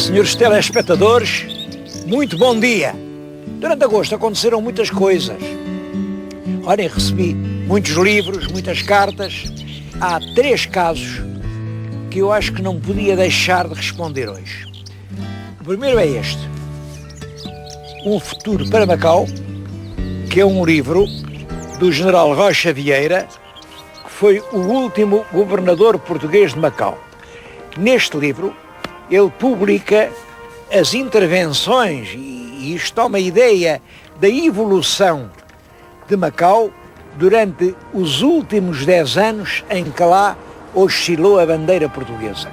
Senhores telespectadores, muito bom dia. Durante agosto aconteceram muitas coisas. Olhem, recebi muitos livros, muitas cartas. Há 3 casos que eu acho que não podia deixar de responder hoje. O primeiro é este. Um Futuro para Macau, que é um livro do general Rocha Vieira, que foi o último governador português de Macau. Neste livro, ele publica as intervenções, e isto dá uma ideia da evolução de Macau durante os últimos 10 anos em que lá oscilou a bandeira portuguesa.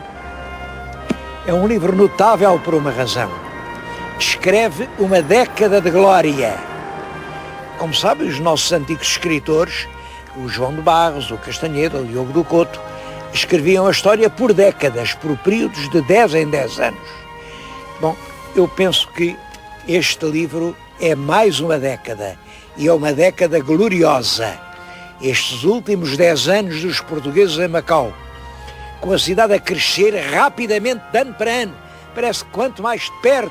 É um livro notável por uma razão. Descreve uma década de glória. Como sabem, os nossos antigos escritores, o João de Barros, o Castanhedo, o Diogo do Couto, escreviam a história por décadas, por períodos de 10 em 10 anos. Bom, eu penso que este livro é mais uma década, e é uma década gloriosa. Estes últimos 10 anos dos portugueses em Macau, com a cidade a crescer rapidamente de ano para ano. Parece que quanto mais perto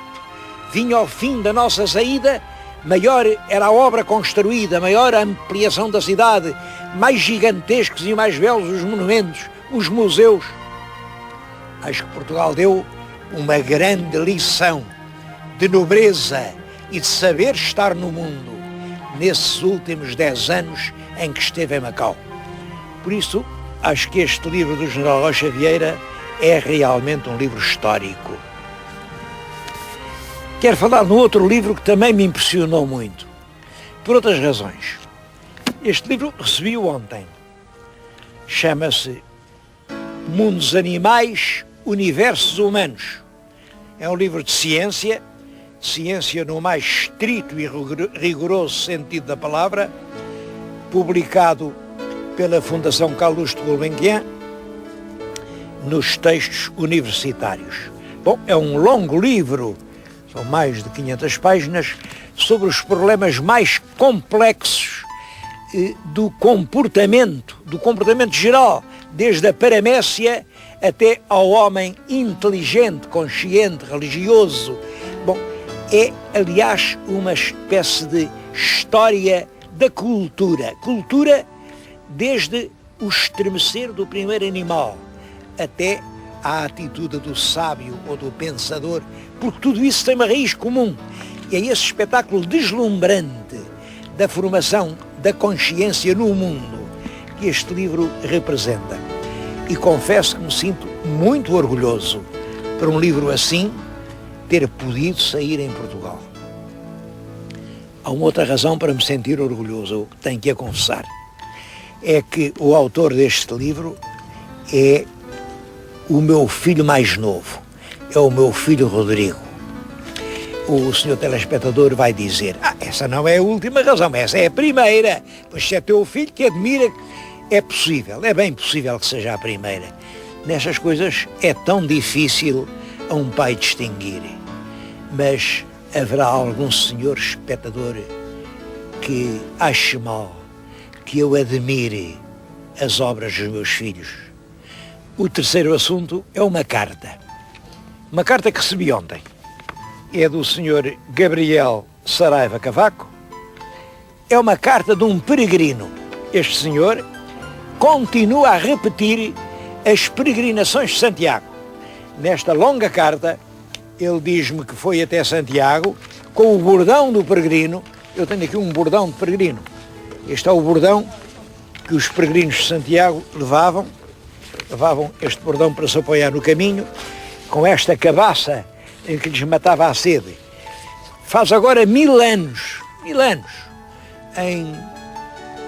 vinha ao fim da nossa saída, maior era a obra construída, maior a ampliação da cidade, mais gigantescos e mais belos os monumentos, os museus. Acho que Portugal deu uma grande lição de nobreza e de saber estar no mundo nesses últimos 10 anos em que esteve em Macau. Por isso, acho que este livro do general Rocha Vieira é realmente um livro histórico. Quero falar no outro livro que também me impressionou muito, por outras razões. Este livro recebi-o ontem. Chama-se Mundos Animais, Universos Humanos. É um livro de ciência no mais estrito e rigoroso sentido da palavra, publicado pela Fundação Calouste Gulbenkian nos textos universitários. Bom, é um longo livro, são mais de 500 páginas, sobre os problemas mais complexos do comportamento geral, desde a paramécia até ao homem inteligente, consciente, religioso. Bom, é, aliás, uma espécie de história da cultura. Cultura desde o estremecer do primeiro animal até à atitude do sábio ou do pensador, porque tudo isso tem uma raiz comum. E é esse espetáculo deslumbrante da formação da consciência no mundo que este livro representa. E confesso que me sinto muito orgulhoso por um livro assim ter podido sair em Portugal. Há uma outra razão para me sentir orgulhoso, eu tenho que a confessar. É que o autor deste livro é o meu filho mais novo, é o meu filho Rodrigo. O senhor telespectador vai dizer, essa não é a última razão, essa é a primeira, pois se é teu filho que admira, é possível, é bem possível que seja a primeira. Nestas coisas é tão difícil a um pai distinguir, mas haverá algum senhor espectador que ache mal que eu admire as obras dos meus filhos. O terceiro assunto é uma carta que recebi ontem. É do senhor Gabriel Saraiva Cavaco. É uma carta de um peregrino. Este senhor continua a repetir as peregrinações de Santiago. Nesta longa carta, ele diz-me que foi até Santiago com o bordão do peregrino. Eu tenho aqui um bordão de peregrino. Este é o bordão que os peregrinos de Santiago levavam este bordão para se apoiar no caminho, com esta cabaça em que lhes matava a sede. Faz agora 1000 anos,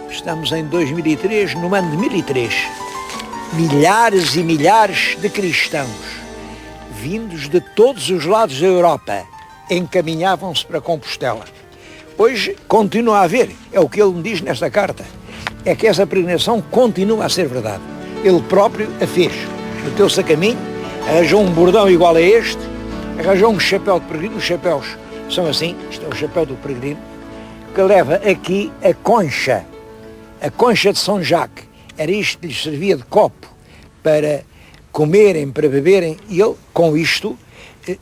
estamos em 2003, no ano de 1003, milhares e milhares de cristãos, vindos de todos os lados da Europa, encaminhavam-se para Compostela. Hoje continua a haver, é o que ele me diz nesta carta, é que essa peregrinação continua a ser verdade. Ele próprio a fez, meteu-se a caminho, arranjou um bordão igual a este, arranjou um chapéu de peregrino, os chapéus são assim, isto é o chapéu do peregrino, que leva aqui a concha de São Jacques, era isto que lhes servia de copo para comerem, para beberem, e ele, com isto,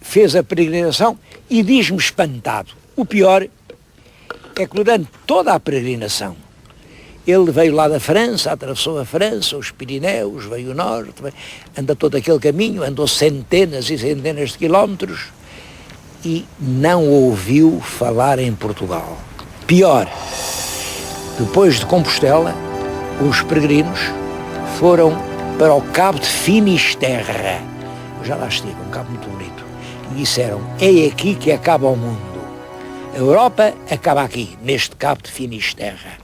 fez a peregrinação e diz-me espantado. O pior é que durante toda a peregrinação, ele veio lá da França, atravessou a França, os Pirineus, veio o norte, anda todo aquele caminho, andou centenas e centenas de quilómetros e não ouviu falar em Portugal. Pior, depois de Compostela, os peregrinos foram para o Cabo de Finisterre. Eu já lá estive, um cabo muito bonito. E disseram, é aqui que acaba o mundo. A Europa acaba aqui, neste Cabo de Finisterre.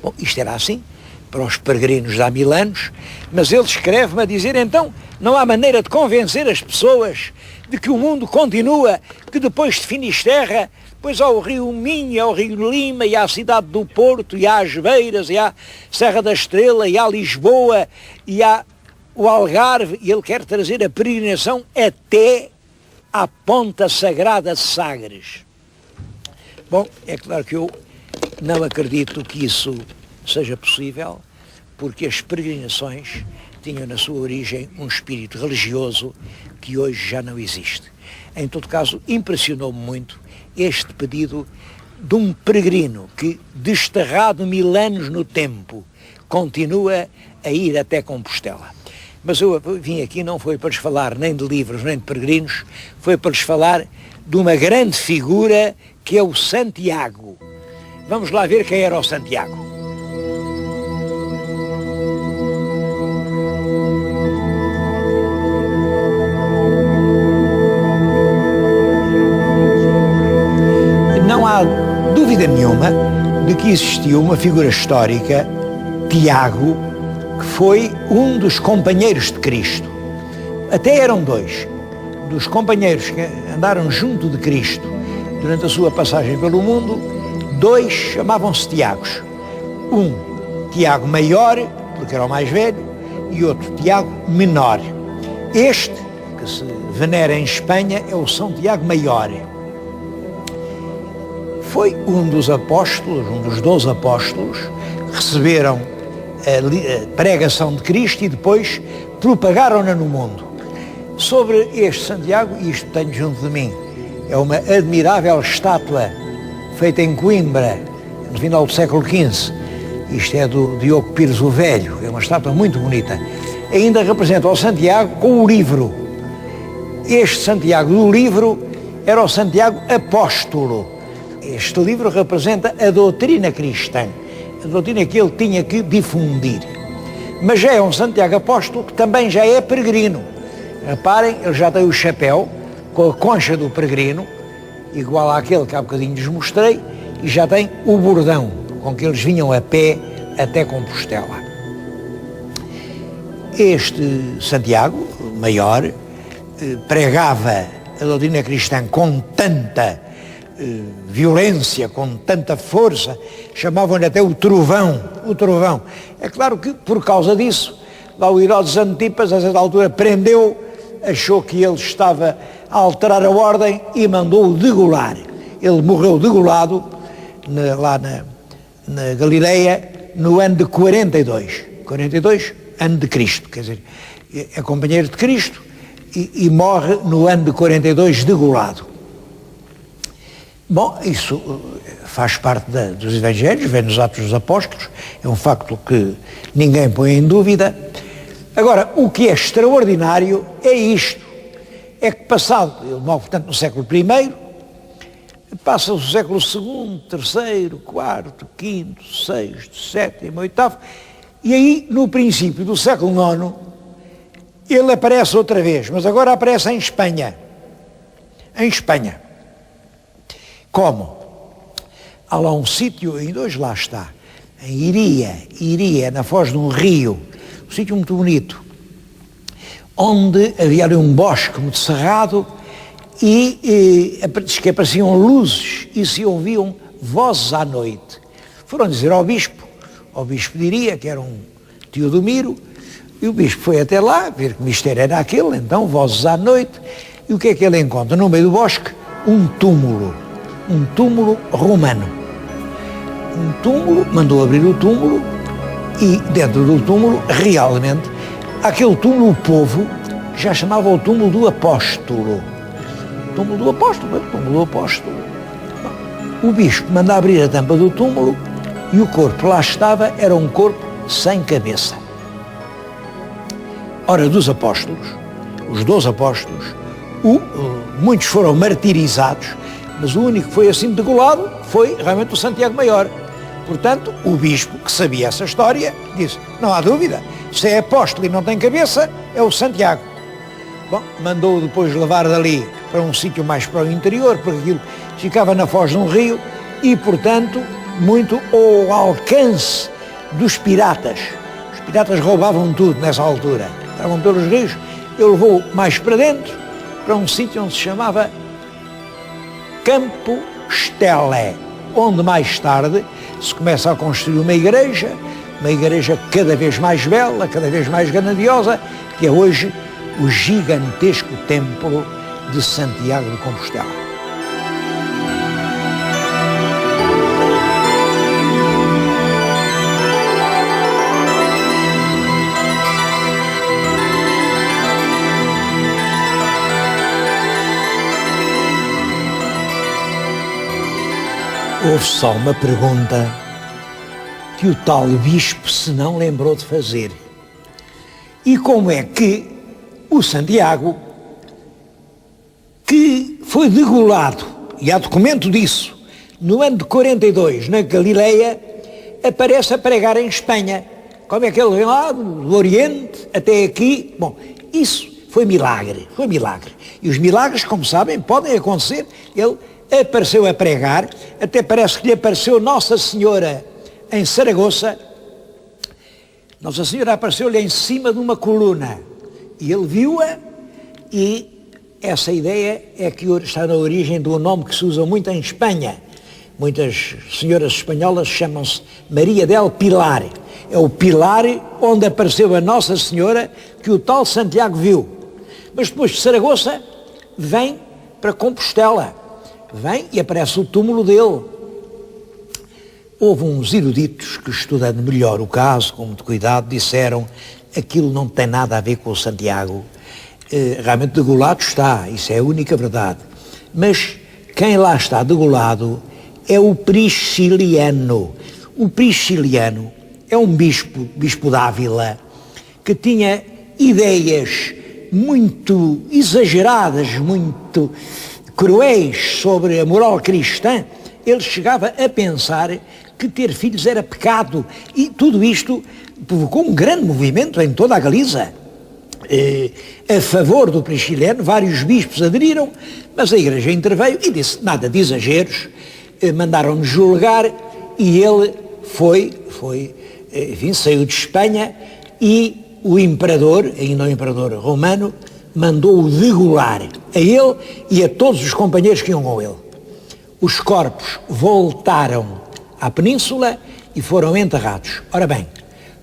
Bom, isto era assim para os peregrinos de há 1000 anos, mas ele escreve-me a dizer, então, não há maneira de convencer as pessoas de que o mundo continua, que depois de Finisterre, depois há o Rio Minho, há o Rio Lima, e há a cidade do Porto, e há as Beiras, e há Serra da Estrela, e há Lisboa, e há o Algarve, e ele quer trazer a peregrinação até à Ponta Sagrada de Sagres. Bom, é claro que eu não acredito que isso seja possível, porque as peregrinações tinham na sua origem um espírito religioso que hoje já não existe. Em todo caso, impressionou-me muito este pedido de um peregrino que, desterrado 1000 anos no tempo, continua a ir até Compostela. Mas eu vim aqui não foi para lhes falar nem de livros nem de peregrinos, foi para lhes falar de uma grande figura que é o Santiago. Vamos lá ver quem era o Santiago. Não há dúvida nenhuma de que existiu uma figura histórica, Tiago, que foi um dos companheiros de Cristo. Até eram dois dos companheiros que andaram junto de Cristo durante a sua passagem pelo mundo. Dois chamavam-se Tiagos. Um, Tiago Maior, porque era o mais velho, e outro, Tiago Menor. Este, que se venera em Espanha, é o São Tiago Maior. Foi um dos apóstolos, um dos 12 apóstolos, que receberam a pregação de Cristo e depois propagaram-na no mundo. Sobre este Santiago, isto tenho junto de mim, é uma admirável estátua feita em Coimbra, no final do século XV. Isto é do Diogo Pires o Velho, é uma estátua muito bonita. Ainda representa o Santiago com o livro. Este Santiago do livro era o Santiago Apóstolo. Este livro representa a doutrina cristã, a doutrina que ele tinha que difundir. Mas já é um Santiago Apóstolo que também já é peregrino. Reparem, ele já tem o chapéu com a concha do peregrino, igual àquele que há bocadinho lhes mostrei, e já tem o bordão com que eles vinham a pé até Compostela. Este Santiago Maior pregava a doutrina cristã com tanta violência, com tanta força, chamavam-lhe até o trovão. É claro que, por causa disso, lá o Herodes Antipas, a certa altura, prendeu, achou que ele estava a alterar a ordem e mandou-o degolar. Ele morreu degolado lá na Galileia no ano de 42, ano de Cristo, quer dizer, é companheiro de Cristo e morre no ano de 42 degolado. Bom, isso faz parte dos Evangelhos, vem nos Atos dos Apóstolos, é um facto que ninguém põe em dúvida. Agora, o que é extraordinário é isto, é que passado, ele morre, portanto, no século I, passa o século II, III, IV, V, VI, VII, VIII, e aí, no princípio do século IX, ele aparece outra vez, mas agora aparece em Espanha. Em Espanha. Como? Há lá um sítio, ainda hoje lá está, em Iria, na foz de um rio, um sítio muito bonito, onde havia ali um bosque muito cerrado e diz que apareciam luzes e se ouviam vozes à noite. Foram dizer ao bispo diria que era um Teodomiro, e o bispo foi até lá, ver que mistério era aquele, então vozes à noite, e o que é que ele encontra? No meio do bosque, um túmulo romano. Um túmulo, mandou abrir o túmulo e dentro do túmulo, realmente, aquele túmulo o povo já chamava o túmulo do apóstolo. túmulo do apóstolo. O túmulo do apóstolo. Bom, o bispo manda abrir a tampa do túmulo e o corpo lá estava, era um corpo sem cabeça. Ora, dos apóstolos, os 12 apóstolos, muitos foram martirizados, mas o único que foi assim degolado foi realmente o Santiago Maior. Portanto, o bispo, que sabia essa história, disse, não há dúvida, se é apóstolo e não tem cabeça, é o Santiago. Bom, mandou depois levar dali para um sítio mais para o interior, porque aquilo ficava na foz de um rio, e, portanto, muito ao alcance dos piratas. Os piratas roubavam tudo nessa altura, estavam pelos rios. Ele levou mais para dentro, para um sítio onde se chamava Campo Stele, onde mais tarde se começa a construir uma igreja cada vez mais bela, cada vez mais grandiosa, que é hoje o gigantesco templo de Santiago de Compostela. Houve só uma pergunta que o tal bispo se não lembrou de fazer. E como é que o Santiago, que foi degolado, e há documento disso, no ano de 42, na Galileia, aparece a pregar em Espanha? Como é que ele vem lá do Oriente até aqui? Bom, isso foi milagre, foi milagre. E os milagres, como sabem, podem acontecer. Ele apareceu a pregar, até parece que lhe apareceu Nossa Senhora em Saragoça. Nossa Senhora apareceu-lhe em cima de uma coluna e ele viu-a, e essa ideia é que está na origem do nome que se usa muito em Espanha. Muitas senhoras espanholas chamam-se Maria del Pilar. É o pilar onde apareceu a Nossa Senhora que o tal Santiago viu. Mas depois de Saragoça vem para Compostela. Vem e aparece o túmulo dele. Houve uns eruditos que, estudando melhor o caso, com muito cuidado, disseram aquilo não tem nada a ver com o Santiago. Realmente degolado está, isso é a única verdade. Mas quem lá está degolado é o Prisciliano. O Prisciliano é um bispo de Ávila, que tinha ideias muito exageradas, muito cruéis sobre a moral cristã. Ele chegava a pensar que ter filhos era pecado, e tudo isto provocou um grande movimento em toda a Galiza a favor do Prisciliano. Vários bispos aderiram, mas a Igreja interveio e disse nada de exageros, mandaram-no julgar, e ele enfim, saiu de Espanha, e o imperador, ainda o imperador romano, mandou-o degolar, a ele e a todos os companheiros que iam com ele. Os corpos voltaram à península e foram enterrados. Ora bem,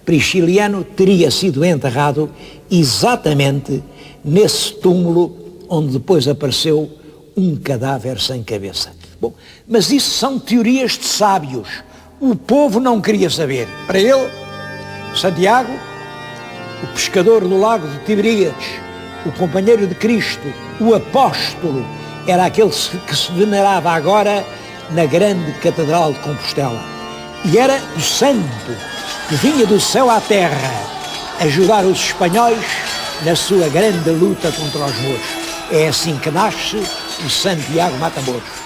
Prisciliano teria sido enterrado exatamente nesse túmulo onde depois apareceu um cadáver sem cabeça. Bom, mas isso são teorias de sábios. O povo não queria saber. Para ele, Santiago, o pescador do lago de Tiberíades, o companheiro de Cristo, o apóstolo, era aquele que se venerava agora na grande Catedral de Compostela. E era o santo que vinha do céu à terra ajudar os espanhóis na sua grande luta contra os mouros. É assim que nasce o Santiago Mata-Mouros.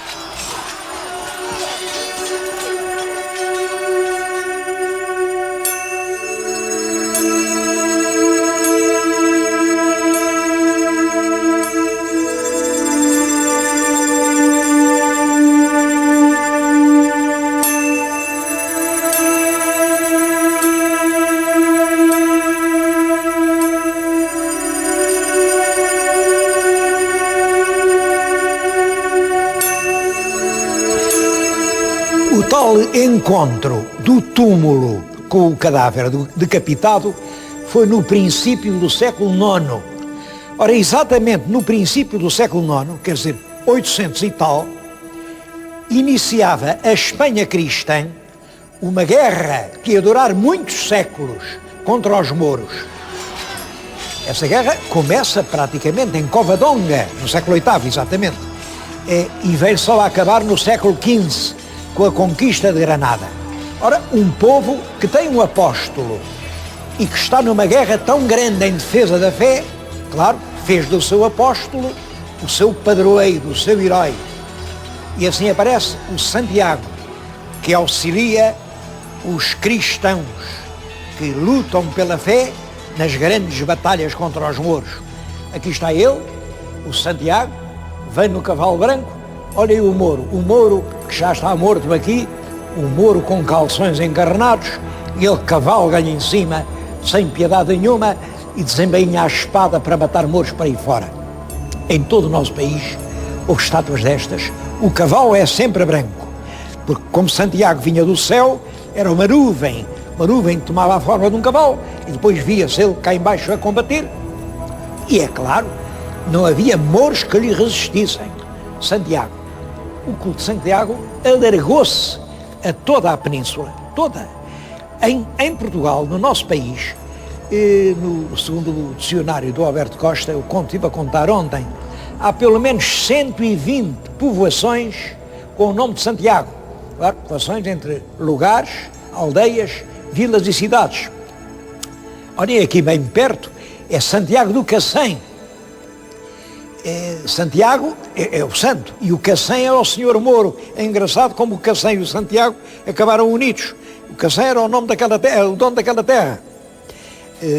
O tal encontro do túmulo com o cadáver decapitado foi no princípio do século IX. Ora, exatamente no princípio do século IX, quer dizer, 800 e tal, iniciava a Espanha cristã uma guerra que ia durar muitos séculos contra os mouros. Essa guerra começa praticamente em Covadonga, no século VIII, exatamente. e veio só a acabar no século XV, com a conquista de Granada. Ora, um povo que tem um apóstolo e que está numa guerra tão grande em defesa da fé, claro, fez do seu apóstolo o seu padroeiro, o seu herói. E assim aparece o Santiago, que auxilia os cristãos que lutam pela fé nas grandes batalhas contra os mouros. Aqui está ele, o Santiago, vem no cavalo branco. Olha aí o mouro que já está morto aqui, o mouro com calções encarnados, e ele cavalga-lhe em cima, sem piedade nenhuma, e desembainha a espada para matar mouros para aí fora. Em todo o nosso país houve estátuas destas. O cavalo é sempre branco, porque como Santiago vinha do céu, era uma nuvem que tomava a forma de um cavalo, e depois via-se ele cá embaixo a combater. E é claro, não havia mouros que lhe resistissem. Santiago, o culto de Santiago alargou-se a toda a península, toda. Em Portugal, no nosso país, segundo o dicionário do Alberto Costa, eu estive a contar ontem, há pelo menos 120 povoações com o nome de Santiago. Claro, povoações entre lugares, aldeias, vilas e cidades. Olhem aqui bem perto, é Santiago do Cacém. Santiago é o santo e o Cacém é o senhor Mouro. É engraçado como o Cacém e o Santiago acabaram unidos. O Cacém era o nome daquela terra, o dono daquela terra.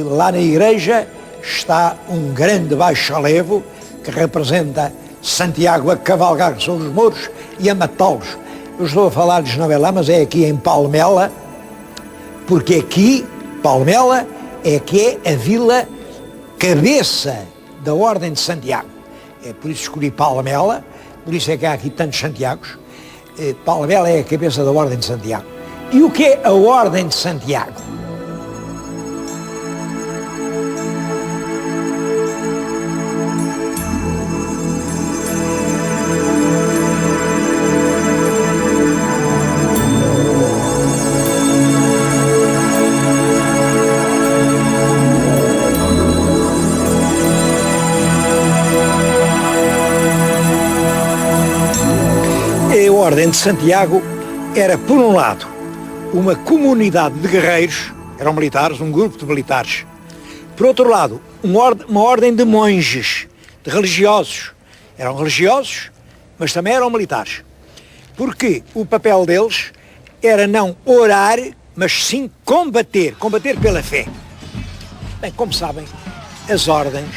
Lá na igreja está um grande baixo-alevo que representa Santiago a cavalgar sobre os mouros e a matá-los. Eu estou a falar-lhes não é lá, mas é aqui em Palmela, porque aqui, Palmela, é que é a vila cabeça da Ordem de Santiago. É por isso que escolhi Palmela, por isso é que há aqui tantos Santiagos. Palmela é a cabeça da Ordem de Santiago. E o que é a Ordem de Santiago? A Ordem de Santiago era, por um lado, uma comunidade de guerreiros, eram militares, um grupo de militares. Por outro lado, uma ordem de monges, de religiosos. Eram religiosos, mas também eram militares. Porque o papel deles era não orar, mas sim combater pela fé. Bem, como sabem, as ordens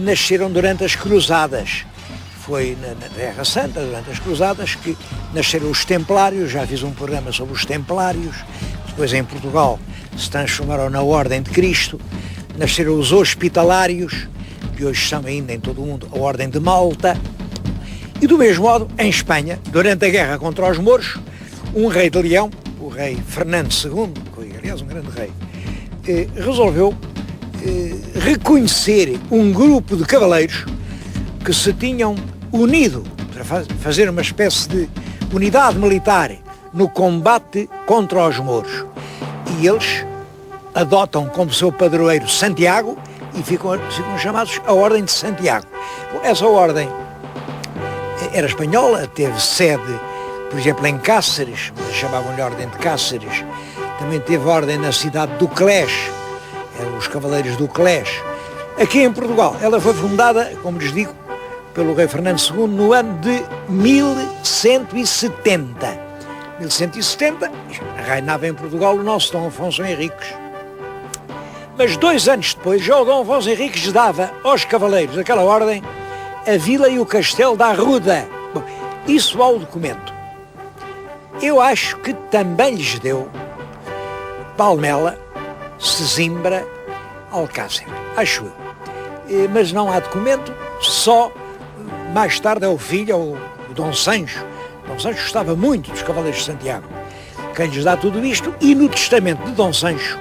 nasceram durante as cruzadas. Foi na Guerra Santa, durante as cruzadas, que nasceram os Templários. Já fiz um programa sobre os Templários. Depois em Portugal se transformaram na Ordem de Cristo. Nasceram os Hospitalários, que hoje são ainda em todo o mundo a Ordem de Malta. E do mesmo modo, em Espanha, durante a guerra contra os mouros, um rei de Leão, o rei Fernando II, que foi aliás um grande rei, resolveu reconhecer um grupo de cavaleiros que se tinham unido para fazer uma espécie de unidade militar no combate contra os mouros. E eles adotam como seu padroeiro Santiago e ficam chamados a Ordem de Santiago. Essa ordem era espanhola, teve sede, por exemplo, em Cáceres, chamavam-lhe Ordem de Cáceres. Também teve ordem na cidade do Clés, os Cavaleiros do Clés. Aqui em Portugal, ela foi fundada, como lhes digo, pelo rei Fernando II no ano de 1170. 1170, reinava em Portugal o nosso Dom Afonso Henriques. Mas 2 anos depois, já o Dom Afonso Henriques dava aos cavaleiros daquela ordem a vila e o castelo da Arruda. Bom, isso há o documento. Eu acho que também lhes deu Palmela, Sesimbra, Alcácer, acho eu. Mas não há documento, só mais tarde é o filho, o Dom Sancho. Dom Sancho gostava muito dos Cavaleiros de Santiago. Quem lhes dá tudo isto, e no testamento de Dom Sancho,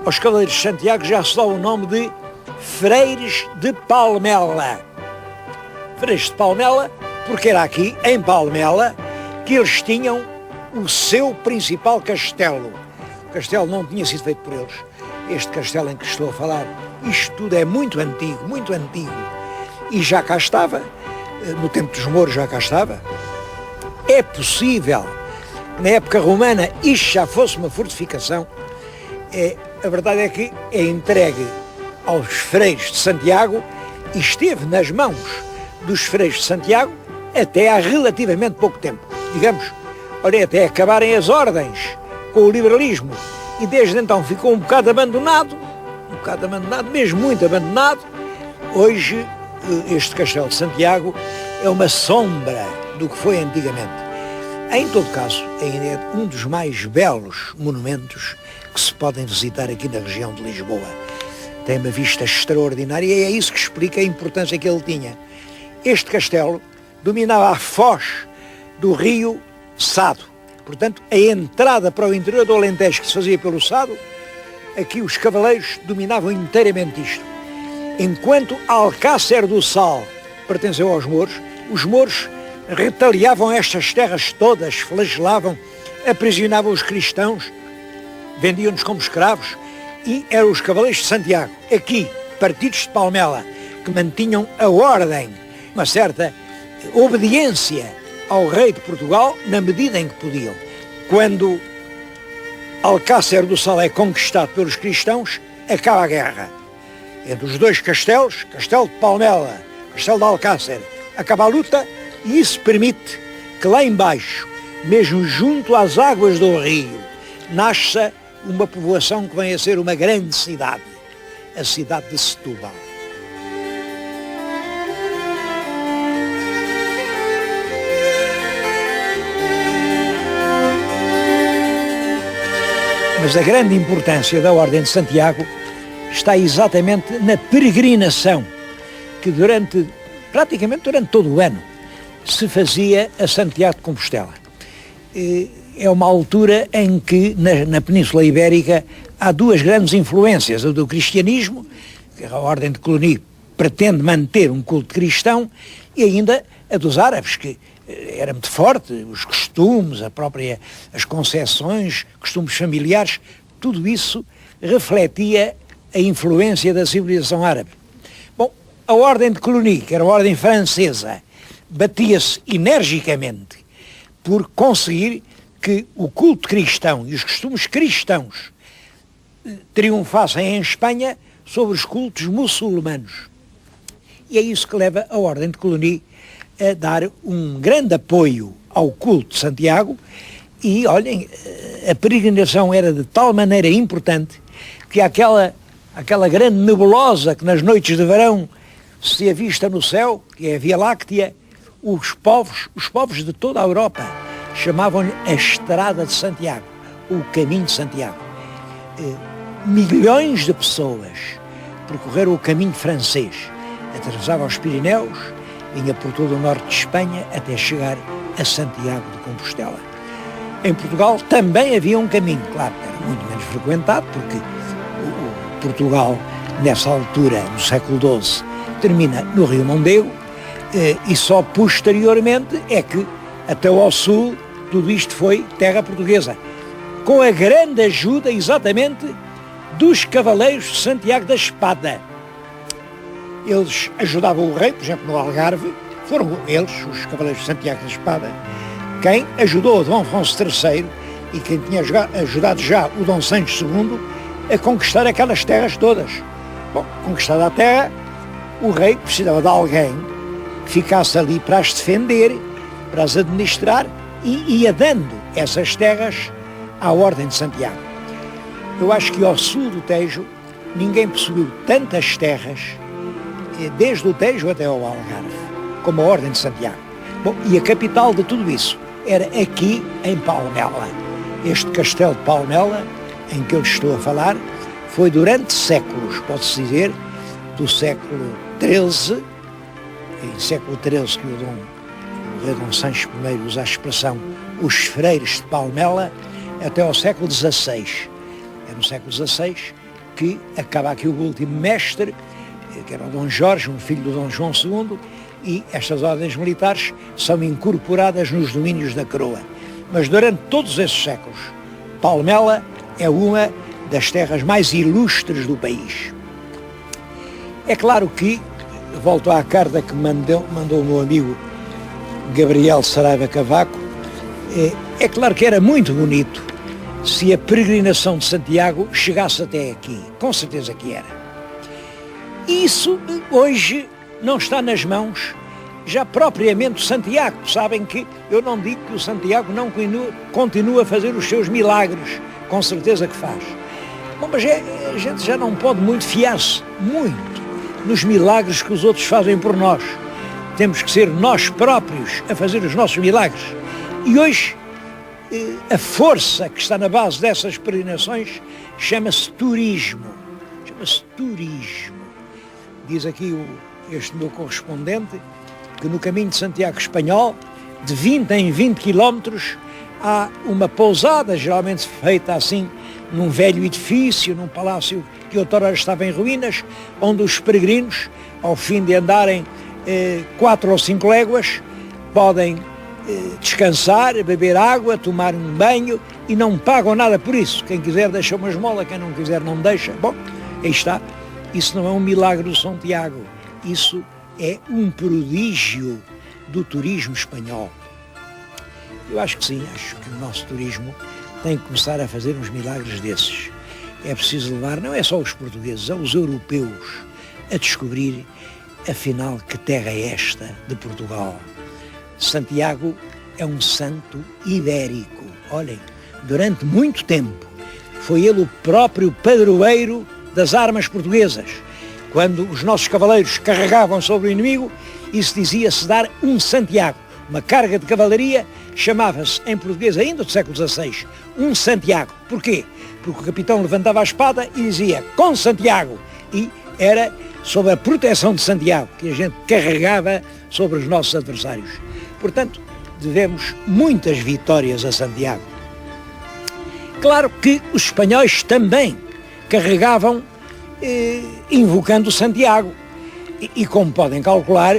aos Cavaleiros de Santiago já se dá o nome de Freires de Palmela. Freires de Palmela, porque era aqui, em Palmela, que eles tinham o seu principal castelo. O castelo não tinha sido feito por eles. Este castelo em que estou a falar, isto tudo é muito antigo, e já cá estava. no tempo dos mouros já cá estava. É possível, na época romana, isto já fosse uma fortificação. A verdade é que é entregue aos freios de Santiago e esteve nas mãos dos freios de Santiago até há relativamente pouco tempo. Digamos, olha, até acabarem as ordens com o liberalismo. E desde então ficou um bocado abandonado, mesmo muito abandonado. Hoje, este Castelo de Santiago é uma sombra do que foi antigamente. Em todo caso, ainda é um dos mais belos monumentos que se podem visitar aqui na região de Lisboa. Tem uma vista extraordinária e é isso que explica a importância que ele tinha. Este castelo dominava a foz do rio Sado. Portanto, a entrada para o interior do Alentejo que se fazia pelo Sado, aqui os cavaleiros dominavam inteiramente isto. Enquanto Alcácer do Sal pertenceu aos mouros, os mouros retaliavam estas terras todas, flagelavam, aprisionavam os cristãos, vendiam-nos como escravos, e eram os cavaleiros de Santiago, aqui, partidos de Palmela, que mantinham a ordem, uma certa obediência ao rei de Portugal na medida em que podiam. Quando Alcácer do Sal é conquistado pelos cristãos, acaba a guerra. Entre os dois castelos, Castelo de Palmela, Castelo de Alcácer, acaba a luta e isso permite que lá embaixo, mesmo junto às águas do rio, nasça uma povoação que vem a ser uma grande cidade, a cidade de Setúbal. Mas a grande importância da Ordem de Santiago está exatamente na peregrinação que praticamente durante todo o ano se fazia a Santiago de Compostela. É uma altura em que na Península Ibérica há duas grandes influências, a do cristianismo, que a Ordem de Cluny pretende manter um culto cristão, e ainda a dos árabes, que era muito forte, os costumes, as concepções, costumes familiares, tudo isso refletia a influência da civilização árabe. Bom, a Ordem de Cluny, que era a ordem francesa, batia-se energicamente por conseguir que o culto cristão e os costumes cristãos triunfassem em Espanha sobre os cultos muçulmanos. E é isso que leva a Ordem de Cluny a dar um grande apoio ao culto de Santiago e, olhem, a peregrinação era de tal maneira importante que aquela grande nebulosa que nas noites de verão se avista no céu, que é a Via Láctea, os povos de toda a Europa chamavam-lhe a Estrada de Santiago, o Caminho de Santiago. Milhões de pessoas percorreram o caminho francês, atravessavam os Pirineus, vinha por todo o norte de Espanha até chegar a Santiago de Compostela. Em Portugal também havia um caminho, claro, era muito menos frequentado, porque Portugal, nessa altura, no século XII, termina no Rio Mondego, e só posteriormente é que, até ao sul, tudo isto foi terra portuguesa, com a grande ajuda, exatamente, dos cavaleiros de Santiago da Espada. Eles ajudavam o rei, por exemplo, no Algarve, foram eles, os cavaleiros de Santiago da Espada, quem ajudou Dom Afonso III e quem tinha ajudado já o Dom Sancho II a conquistar aquelas terras todas. Bom, conquistada a terra, o rei precisava de alguém que ficasse ali para as defender, para as administrar, e ia dando essas terras à Ordem de Santiago. Eu acho que ao sul do Tejo ninguém possuiu tantas terras, desde o Tejo até ao Algarve, como a Ordem de Santiago. Bom, e a capital de tudo isso era aqui em Palmela. Este castelo de Palmela, em que eu estou a falar, foi durante séculos, pode-se dizer, do século XIII, em século XIII que o rei Dom Sancho I usa a expressão os freiros de Palmela, até ao século XVI. É no século XVI que acaba aqui o último mestre, que era o Dom Jorge, um filho do Dom João II, e estas ordens militares são incorporadas nos domínios da coroa. Mas durante todos esses séculos, Palmela é uma das terras mais ilustres do país. É claro que volto à carta que mandou o meu amigo Gabriel Saraiva Cavaco. É claro que era muito bonito se a peregrinação de Santiago chegasse até aqui, com certeza que era. Isso hoje não está nas mãos já propriamente de Santiago. Sabem que eu não digo que o Santiago não continua a fazer os seus milagres, com certeza que faz. Bom, mas a gente já não pode muito fiar-se nos milagres que os outros fazem por nós. Temos que ser nós próprios a fazer os nossos milagres. E hoje a força que está na base dessas peregrinações chama-se turismo. Chama-se turismo. Diz aqui este meu correspondente que no caminho de Santiago espanhol, de 20 em 20 quilómetros, há uma pousada, geralmente feita assim, num velho edifício, num palácio que outrora estava em ruínas, onde os peregrinos, ao fim de andarem 4 ou 5 léguas, podem descansar, beber água, tomar um banho e não pagam nada por isso. Quem quiser deixa uma esmola, quem não quiser não deixa. Bom, aí está. Isso não é um milagre do São Tiago. Isso é um prodígio do turismo espanhol. Eu acho que sim, acho que o nosso turismo tem que começar a fazer uns milagres desses. É preciso levar, não é só os portugueses, é os europeus a descobrir, afinal, que terra é esta de Portugal. Santiago é um santo ibérico. Olhem, durante muito tempo foi ele o próprio padroeiro das armas portuguesas. Quando os nossos cavaleiros carregavam sobre o inimigo, isso dizia-se dar um Santiago. Uma carga de cavalaria chamava-se, em português ainda do século XVI, um Santiago. Porquê? Porque o capitão levantava a espada e dizia, com Santiago. E era sob a proteção de Santiago que a gente carregava sobre os nossos adversários. Portanto, devemos muitas vitórias a Santiago. Claro que os espanhóis também carregavam invocando Santiago. E como podem calcular,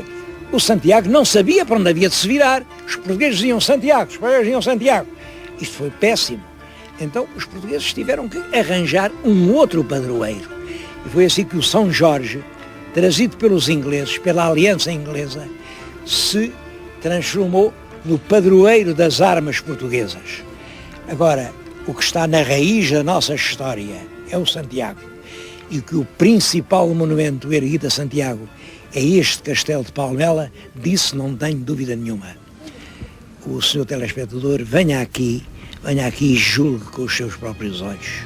o Santiago não sabia para onde havia de se virar. Os portugueses diziam Santiago, os espanhóis diziam Santiago. Isto foi péssimo. Então os portugueses tiveram que arranjar um outro padroeiro. E foi assim que o São Jorge, trazido pelos ingleses, pela aliança inglesa, se transformou no padroeiro das armas portuguesas. Agora, o que está na raiz da nossa história é o Santiago. E que o principal monumento erguido a Santiago é este castelo de Palmela, disso não tenho dúvida nenhuma. O senhor telespectador venha aqui e julgue com os seus próprios olhos.